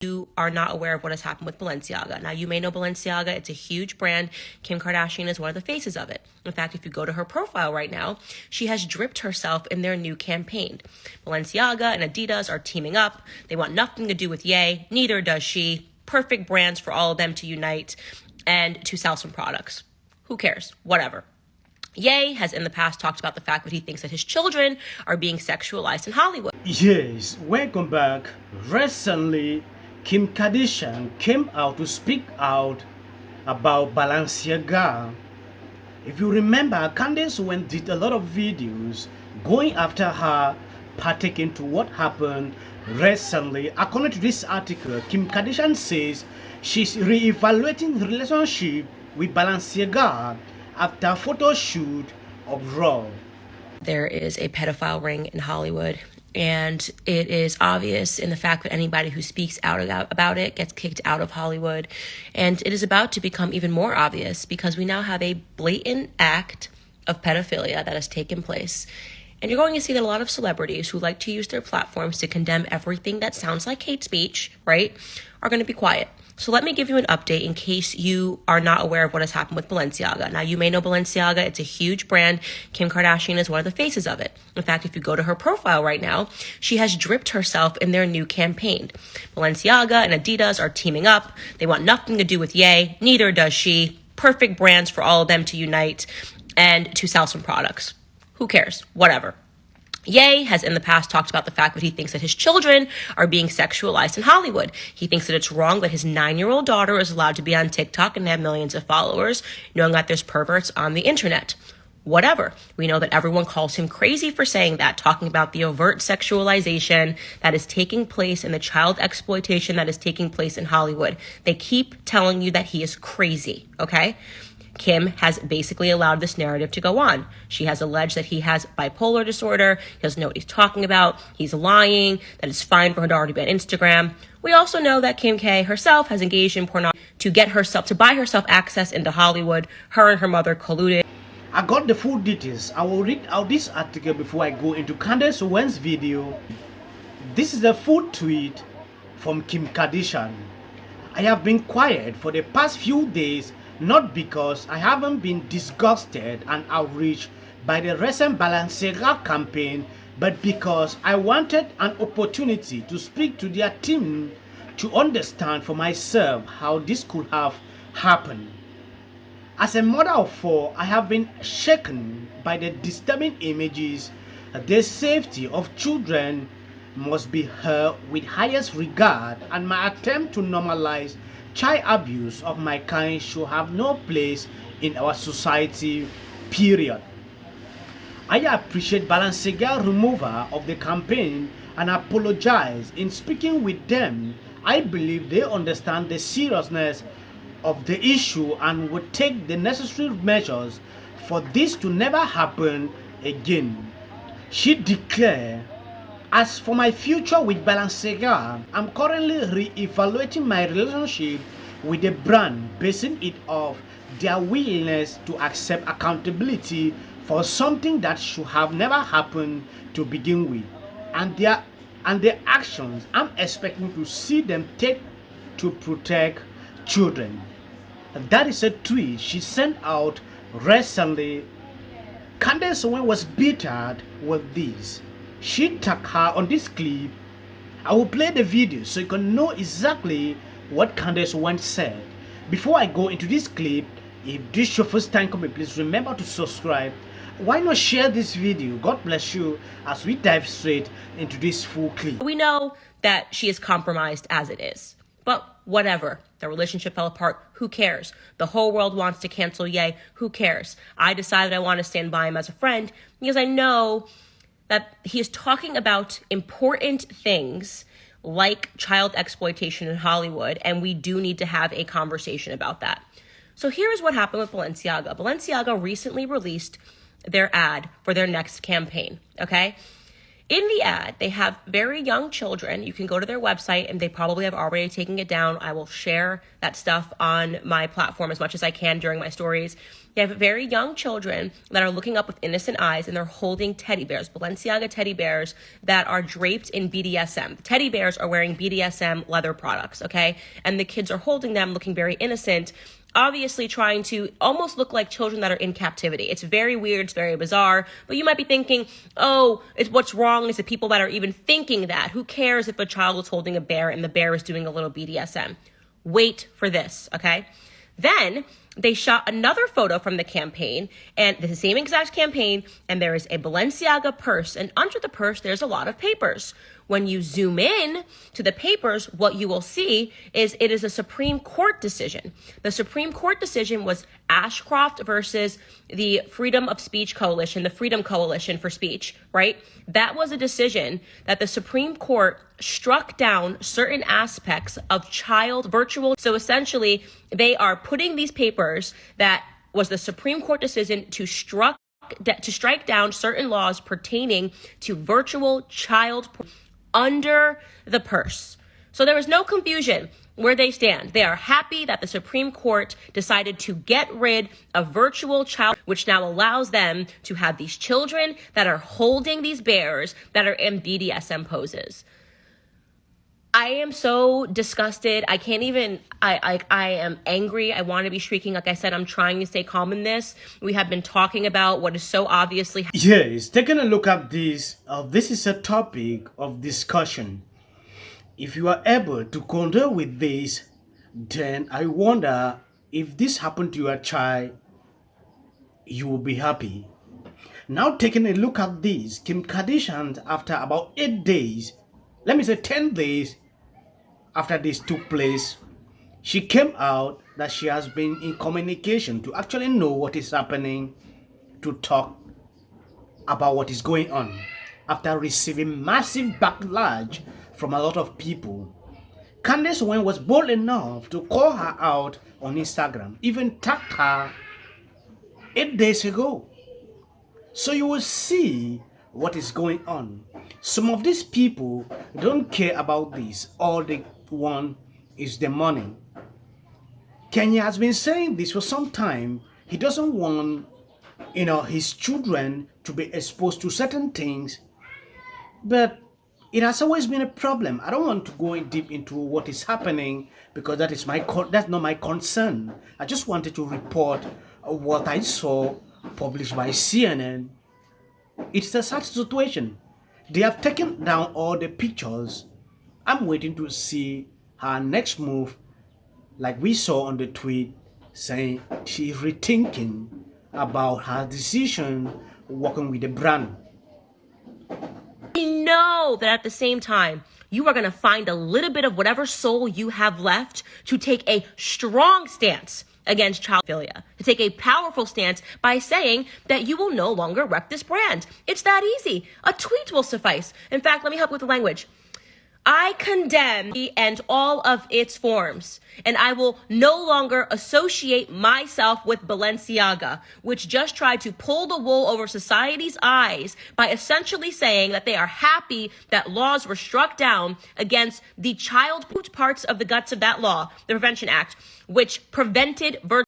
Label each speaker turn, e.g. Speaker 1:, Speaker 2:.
Speaker 1: You are not aware of what has happened with Balenciaga. Now, you may know Balenciaga. It's a huge brand. Kim Kardashian is one of the faces of it. In fact, if you go to her profile right now, she has dripped herself in their new campaign. Balenciaga and Adidas are teaming up. They want nothing to do with Ye. Neither does she. Perfect brands for all of them to unite and to sell some products. Who cares? Whatever. Ye has in the past talked about the fact that he thinks that his children are being sexualized in Hollywood.
Speaker 2: Yes, welcome back. Recently, Kim Kardashian came out to speak out about Balenciaga. If you remember, Candace Owens did a lot of videos going after her, partaking to what happened recently. According to this article, Kim Kardashian says she's re-evaluating the relationship with Balenciaga after a photo shoot of Raw.
Speaker 1: There is a pedophile ring in Hollywood, and it is obvious in the fact that anybody who speaks out about it gets kicked out of Hollywood. And it is about to become even more obvious because we now have a blatant act of pedophilia that has taken place. And you're going to see that a lot of celebrities who like to use their platforms to condemn everything that sounds like hate speech, right, are going to be quiet. So let me give you an update in case you are not aware of what has happened with Balenciaga. Now, you may know Balenciaga. It's a huge brand. Kim Kardashian is one of the faces of it. In fact, if you go to her profile right now, she has dripped herself in their new campaign. Balenciaga and Adidas are teaming up. They want nothing to do with Ye. Neither does she. Perfect brands for all of them to unite and to sell some products. Who cares? Whatever. Ye has in the past talked about the fact that he thinks that his children are being sexualized in Hollywood. He thinks that it's wrong that his 9-year-old daughter is allowed to be on TikTok and have millions of followers, knowing that there's perverts on the internet. Whatever. We know that everyone calls him crazy for saying that, talking about the overt sexualization that is taking place and the child exploitation that is taking place in Hollywood. They keep telling you that he is crazy, okay? Kim has basically allowed this narrative to go on. She has alleged that he has bipolar disorder. He doesn't know what he's talking about. He's lying, that it's fine for her daughter to be on Instagram. We also know that Kim K herself has engaged in pornography to buy herself access into Hollywood. Her and her mother colluded.
Speaker 2: I got the full details. I will read out this article before I go into Candace Owens' video. This is a full tweet from Kim Kardashian. I have been quiet for the past few days, not because I haven't been disgusted and outraged by the recent Balenciaga campaign, but because I wanted an opportunity to speak to their team to understand for myself how this could have happened. As a mother of 4, I have been shaken by the disturbing images. The safety of children must be held with highest regard, and my attempt to normalize child abuse of my kind should have no place in our society, period. I appreciate Balenciaga's removal of the campaign and apologize. In speaking with them, I believe they understand the seriousness of the issue and would take the necessary measures for this to never happen again. She declared, as for my future with Balenciaga, I'm currently re-evaluating my relationship with the brand, basing it off their willingness to accept accountability for something that should have never happened to begin with, and the actions I'm expecting to see them take to protect children. That is a tweet she sent out recently. Candace Owens was bitter with this. She tagged her on this clip. I will play the video so you can know exactly what Candace Owens said. Before I go into this clip, if this is your first time coming, please remember to subscribe. Why not share this video? God bless you as we dive straight into this full clip.
Speaker 1: We know that she is compromised as it is. But whatever. The relationship fell apart. Who cares? The whole world wants to cancel Ye. Who cares? I decided I want to stand by him as a friend because I know that he is talking about important things like child exploitation in Hollywood, and we do need to have a conversation about that. So here is what happened with Balenciaga. Balenciaga recently released their ad for their next campaign, okay? In the ad, they have very young children. You can go to their website, and they probably have already taken it down. I will share that stuff on my platform as much as I can during my stories. You have very young children that are looking up with innocent eyes, and they're holding teddy bears, Balenciaga teddy bears that are draped in BDSM. The teddy bears are wearing BDSM leather products, okay? And the kids are holding them looking very innocent, obviously trying to almost look like children that are in captivity. It's very weird, it's very bizarre, but you might be thinking, oh, what's wrong is the people that are even thinking that. Who cares if a child is holding a bear and the bear is doing a little BDSM? Wait for this, okay? Then they shot another photo from the campaign, and the same exact campaign, and there is a Balenciaga purse, and under the purse, there's a lot of papers. When you zoom in to the papers, what you will see is it is a Supreme Court decision. The Supreme Court decision was Ashcroft versus the Freedom of Speech Coalition, the Freedom Coalition for Speech, right? That was a decision that the Supreme Court struck down certain aspects of child virtual. So essentially, they are putting these papers that was the Supreme Court decision to strike down certain laws pertaining to virtual child under the purse. So there is no confusion where they stand. They are happy that the Supreme Court decided to get rid of virtual child, which now allows them to have these children that are holding these bears that are in BDSM poses. I am so disgusted. I can't even, I am angry. I want to be shrieking. Like I said, I'm trying to stay calm in this. We have been talking about what is so obviously.
Speaker 2: Yes, taking a look at this, this is a topic of discussion. If you are able to condole with this, then I wonder if this happened to your child, you will be happy. Now taking a look at this, Kim Kardashian, after about 8 days, let me say 10 days after this took place, she came out that she has been in communication to actually know what is happening, to talk about what is going on, after receiving massive backlash from a lot of people. Candace Owens was bold enough to call her out on Instagram, even tagged her 8 days ago. So you will see what is going on. Some of these people don't care about this. All they want is the money. Kenya has been saying this for some time. He doesn't want, his children to be exposed to certain things, but it has always been a problem. I don't want to go in deep into what is happening because that's not my concern. I just wanted to report what I saw published by CNN. It's a sad situation. They have taken down all the pictures. I'm waiting to see her next move, like we saw on the tweet, saying she's rethinking about her decision working with the brand.
Speaker 1: We know that at the same time, you are going to find a little bit of whatever soul you have left to take a strong stance against child pedophilia, to take a powerful stance by saying that you will no longer rep this brand. It's that easy. A tweet will suffice. In fact, let me help with the language. I condemn and all of its forms, and I will no longer associate myself with Balenciaga, which just tried to pull the wool over society's eyes by essentially saying that they are happy that laws were struck down against the child parts of the guts of that law, the Prevention Act, which prevented